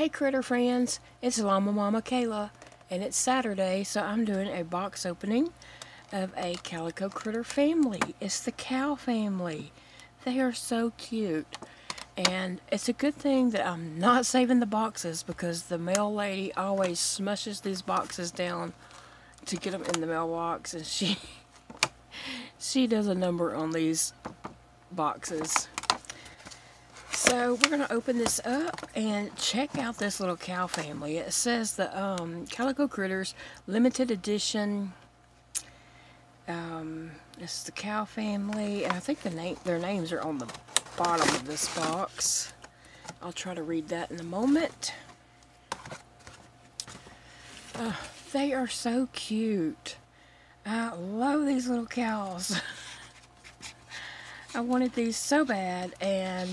Hey critter friends, it's LlamaMamaKayla, and it's Saturday, so I'm doing a box opening of a Calico Critter family. It's the cow family. They are so cute, and it's a good thing that I'm not saving the boxes because the mail lady always smushes these boxes down to get them in the mailbox, and she does a number on these boxes. So we're going to open this up and check out this little cow family. It says the Calico Critters limited edition. It's the cow family, and I think their names are on the bottom of this box. I'll try to read that in a moment. They are so cute. I love these little cows. I wanted these so bad, and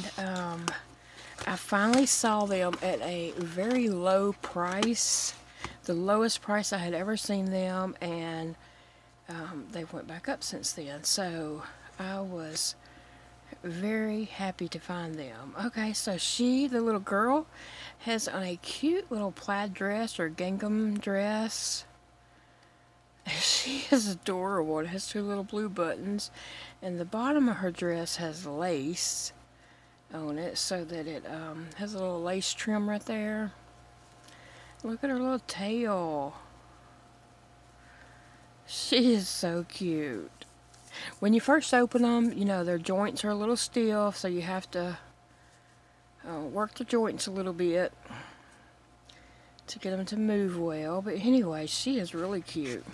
I finally saw them at a very low price, the lowest price I had ever seen them, and they went back up since then, so I was very happy to find them. Okay, so the little girl, has on a cute little plaid dress or gingham dress. She is adorable. It has two little blue buttons, and the bottom of her dress has lace on it so that it has a little lace trim right there. Look at her little tail. She is so cute. When you first open them, you know, their joints are a little stiff, so you have to work the joints a little bit to get them to move well. But anyway, she is really cute.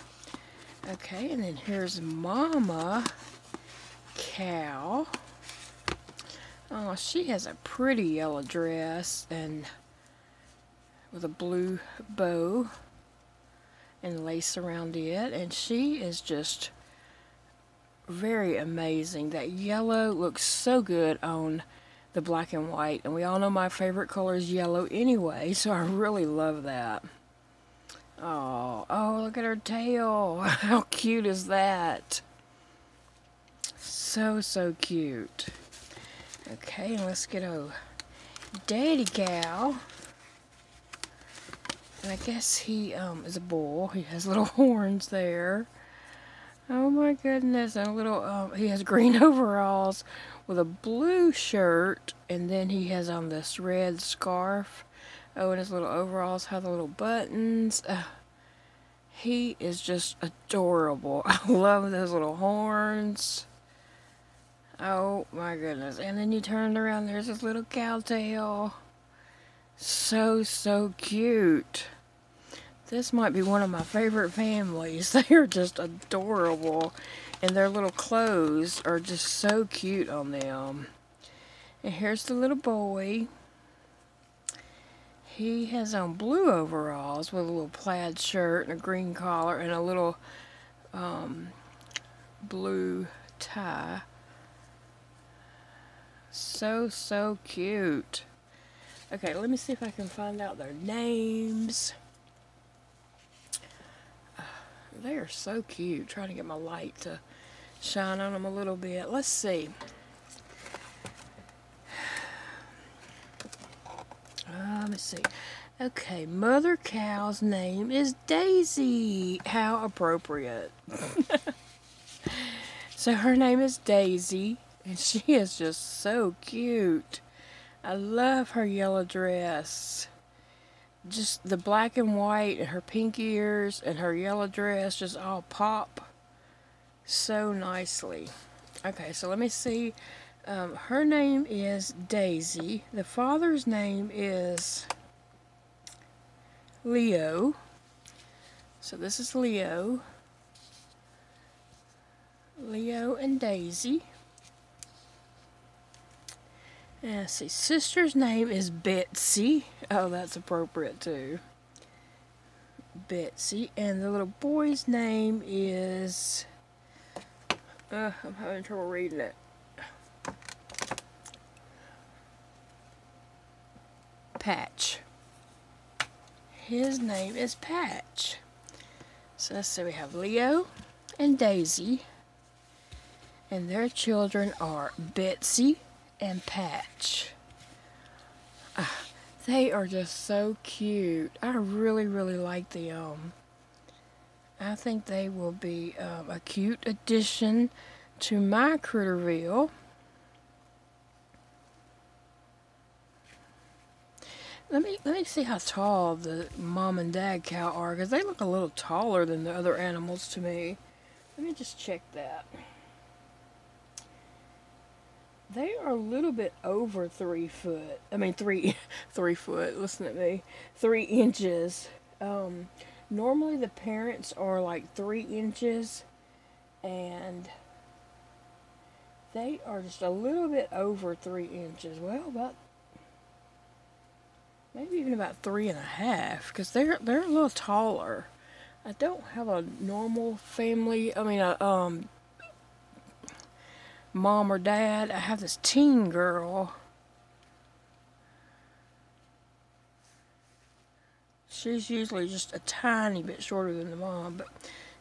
Okay, and then here's Mama Cow. Oh, she has a pretty yellow dress and with a blue bow and lace around it, and she is just very amazing. That yellow looks so good on the black and white, and we all know my favorite color is yellow anyway, so I really love that. Oh, look at her tail. How cute is that? So cute. Okay, let's get a daddy cow. And I guess he is a bull. He has little horns there. Oh my goodness. And a little, he has green overalls with a blue shirt. And then he has on this red scarf. Oh, and his little overalls have the little buttons. He is just adorable. I love those little horns. Oh my goodness. And then you turn around, there's his little cow tail. So cute. This might be one of my favorite families. They are just adorable. And their little clothes are just so cute on them. And here's the little boy. He has on blue overalls with a little plaid shirt and a green collar and a little blue tie. So cute. Okay, let me see if I can find out their names. They are so cute. Trying to get my light to shine on them a little bit. Let's see. Let me see. Okay, Mother Cow's name is Daisy. How appropriate. So her name is Daisy, and she is just so cute. I love her yellow dress. Just the black and white and her pink ears and her yellow dress just all pop so nicely. Okay, so let me see. Her name is Daisy. The father's name is Leo. So this is Leo. Leo and Daisy. And let's see, sister's name is Betsy. Oh, that's appropriate too. Betsy. And the little boy's name is... I'm having trouble reading it. Patch. His name is Patch. So let's see, we have Leo and Daisy. And their children are Betsy and Patch. They are just so cute. I really, really like them. I think they will be a cute addition to my Critterville. Let me see how tall the mom and dad cow are, because they look a little taller than the other animals to me. Let me just check that. They are a little bit over 3 foot. I mean, 3 foot. Listen at me. 3 inches. Normally the parents are like 3 inches, and they are just a little bit over 3 inches. Well, about maybe even about 3.5, because they're a little taller. I don't have a normal family. I mean, a mom or dad. I have this teen girl. She's usually just a tiny bit shorter than the mom, but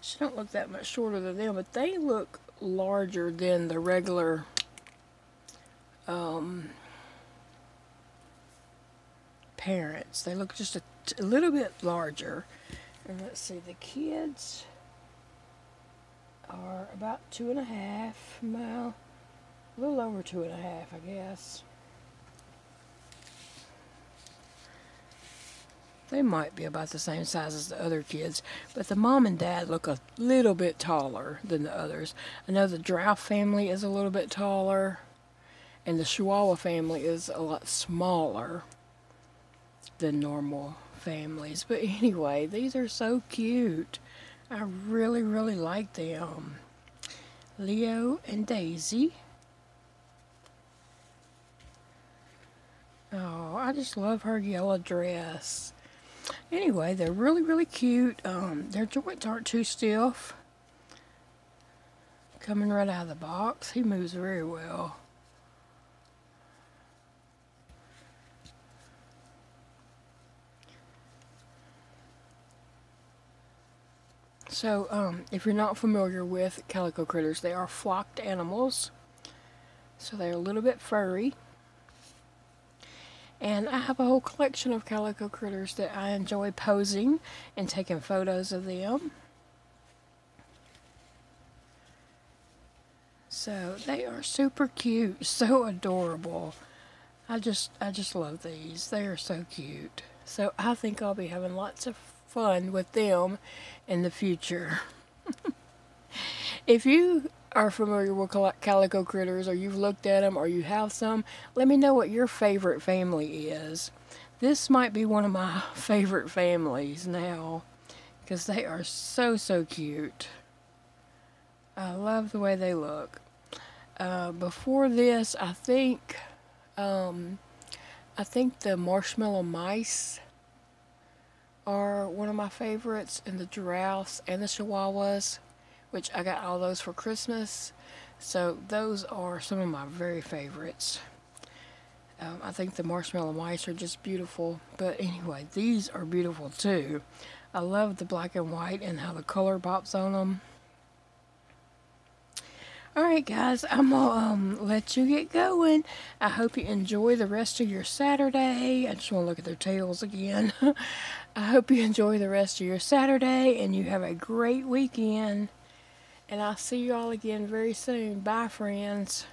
she don't look that much shorter than them. But they look larger than the regular parents. They look just a little bit larger. And let's see, the kids are about 2.5 miles, a little over 2.5, I guess. They might be about the same size as the other kids, but the mom and dad look a little bit taller than the others. I know the Drow family is a little bit taller, and the Chihuahua family is a lot smaller than normal families. But anyway, these are so cute. I really, really like them. Leo and Daisy. Oh, I just love her yellow dress. Anyway, they're really, really cute. Their joints aren't too stiff. Coming right out of the box. He moves very well. So, if you're not familiar with Calico Critters, they are flocked animals. So they're a little bit furry. And I have a whole collection of Calico Critters that I enjoy posing and taking photos of them. So they are super cute, so adorable. I just love these. They are so cute. So I think I'll be having lots of fun with them in the future. If you are familiar with Calico Critters, or you've looked at them, or you have some, let me know what your favorite family is. This might be one of my favorite families now, because they are so, so cute. I love the way they look. Before this, I think the marshmallow mice are one of my favorites, and the giraffes and the chihuahuas, which I got all those for Christmas. So those are some of my very favorites. I think the marshmallow mice are just beautiful. But anyway, these are beautiful too. I love the black and white and how the color pops on them. Alright guys, I'm going to let you get going. I hope you enjoy the rest of your Saturday. I just want to look at their tails again. I hope you enjoy the rest of your Saturday and you have a great weekend. And I'll see you all again very soon. Bye, friends.